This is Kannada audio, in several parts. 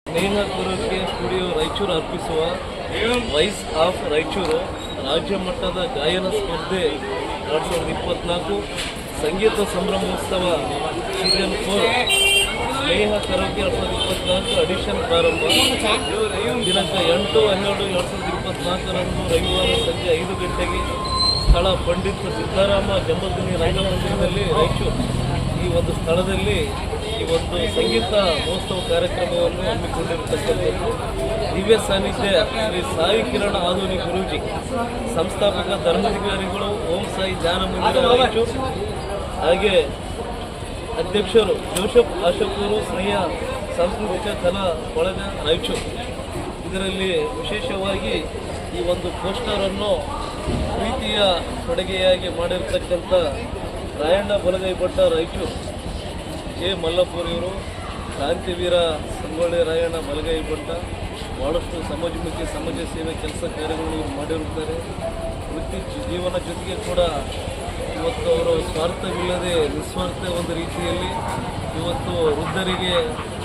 ಸ್ನೇಹ ಕೋರಿಕೆ ಸ್ಟುಡಿಯೋ ರಾಯಚೂರು ಅರ್ಪಿಸುವ ವಾಯ್ಸ್ ಆಫ್ ರಾಯಚೂರು ರಾಜ್ಯ ಮಟ್ಟದ ಗಾಯನ ಸ್ಪರ್ಧೆ 2024 ಸಂಗೀತ ಸಂಭ್ರಮೋತ್ಸವ ಸೀಸನ್ 4 ಸ್ನೇಹ ಕರೋಕೆ 2024 ಅಡಿಷನ್ ಪ್ರಾರಂಭ ದಿನಾಂಕ 8/12/2024 ರವಿವಾರ ಸಂಜೆ 5 ಗಂಟೆಗೆ ಸ್ಥಳ ಪಂಡಿತ್ ಸಿದ್ದರಾಮ ಜಂಬಧ್ವನಿ ರಂಗಮಂದಿರದಲ್ಲಿ ರಾಯಚೂರು. ಈ ಒಂದು ಸ್ಥಳದಲ್ಲಿ ಈ ಒಂದು ಸಂಗೀತ ಮಹೋತ್ಸವ ಕಾರ್ಯಕ್ರಮವನ್ನು ಹಮ್ಮಿಕೊಂಡಿರತಕ್ಕಂಥದ್ದು ದಿವ್ಯ ಸಾನ್ನಿಧ್ಯ ಶ್ರೀ ಸಾಯಿ ಕಿರಣ ಆಧುನಿಕ ಗುರೂಜಿ, ಸಂಸ್ಥಾಪಕ ಧರ್ಮಾಧಿಕಾರಿಗಳು ಓಂ ಸಾಯಿ ಜ್ಞಾನ ಮಂದಿರ ರಾಯಚೂರು, ಹಾಗೆ ಅಧ್ಯಕ್ಷರು ಜೋಸೆಫ್ ಆಶಪೂರು ಸ್ನೇಹ ಸಾಂಸ್ಕೃತಿಕ ಕಲಾ ಬಳಗ ರಾಯಚೂರು. ಇದರಲ್ಲಿ ವಿಶೇಷವಾಗಿ ಈ ಒಂದು ಪೋಸ್ಟರನ್ನು ಪ್ರೀತಿಯ ಕೊಡುಗೆಯಾಗಿ ಮಾಡಿರ್ತಕ್ಕಂಥ ರಾಯಣ್ಣ ಬಲಗೈ ಭಟ್ಟ ರಾಯಚೂರು, ಜೆ ಮಲ್ಲಪುರಿಯವರು, ಕ್ರಾಂತಿವೀರ ಸಂಗೊಳ್ಳಿ ರಾಯಣ್ಣ ಬಲಗೈ ಭಟ್ಟ, ಭಾಳಷ್ಟು ಸಮಾಜಮುಖಿ ಸಮಾಜ ಸೇವೆ ಕೆಲಸ ಕಾರ್ಯಗಳು ಇವರು ಮಾಡಿರುತ್ತಾರೆ. ವೃತ್ತಿ ಜೀವನ ಜೊತೆಗೆ ಕೂಡ ಇವತ್ತು ಅವರು ಸ್ವಾರ್ಥವಿಲ್ಲದೆ ನಿಸ್ವಾರ್ಥ ಒಂದು ರೀತಿಯಲ್ಲಿ ಇವತ್ತು ವೃದ್ಧರಿಗೆ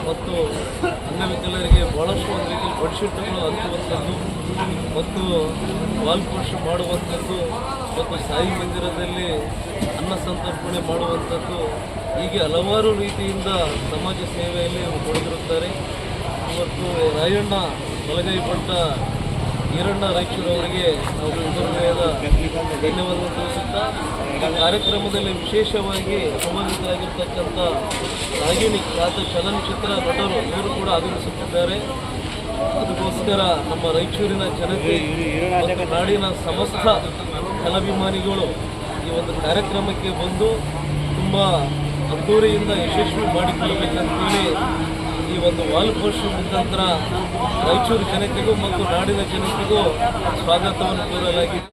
ಮತ್ತು ಅಂಗವಿಕಲರಿಗೆ ಭಾಳಷ್ಟು ಒಂದು ರೀತಿಯಲ್ಲಿ ಬೆಡ್ಶೀಟ್ಗಳು ಹಂಚುವಂಥದ್ದು ಮತ್ತು ವಾಲ್ಪೋಸ್ಟ್ ಮಾಡುವಂಥದ್ದು ಮತ್ತು ಸಾಯಿ ಮಂದಿರದಲ್ಲಿ ಅನ್ನ ಸಂತರ್ಪಣೆ ಮಾಡುವಂಥದ್ದು, ಹೀಗೆ ಹಲವಾರು ರೀತಿಯಿಂದ ಸಮಾಜ ಸೇವೆಯಲ್ಲಿ ತೊಡಗಿರುತ್ತಾರೆ. ಇವತ್ತು ರಾಯಣ್ಣ ಬಲಗೈ ಭಟ್ಟ ಈರಣ್ಣ ರಾಯಚೂರು ಅವರಿಗೆ ನಾವು ಹೃದಯದ ಧನ್ಯವಾದ ತಿಳಿಸುತ್ತಾ, ಈ ಕಾರ್ಯಕ್ರಮದಲ್ಲಿ ವಿಶೇಷವಾಗಿ ಸಂಬಂಧಿತರಾಗಿರ್ತಕ್ಕಂಥ ರಾಗಿಣಿ ಖ್ಯಾತ ಚಲನಚಿತ್ರ ನಟರು ಇವರು ಕೂಡ ಆಗಮಿಸುತ್ತಿದ್ದಾರೆ. ಅದಕ್ಕೋಸ್ಕರ ನಮ್ಮ ರಾಯಚೂರಿನ ಜನತೆ ಮತ್ತು ನಾಡಿನ ಸಮಸ್ತ ಕಲಾಭಿಮಾನಿಗಳು ಈ ಒಂದು ಕಾರ್ಯಕ್ರಮಕ್ಕೆ ಬಂದು ತುಂಬ ಅದ್ದೂರಿಯಿಂದ ಯಶಸ್ವಿ ಮಾಡಿಕೊಳ್ಳಬೇಕಂತೇಳಿ ಈ ಒಂದು ವಾಲ್ ಪೋಸ್ಟ್ ಮುಖಾಂತರ ರಾಯಚೂರು ಜನತೆಗೂ ಮತ್ತು ನಾಡಿನ ಜನತೆಗೂ ಸ್ವಾಗತವನ್ನು ಕೋರಲಾಗಿದೆ.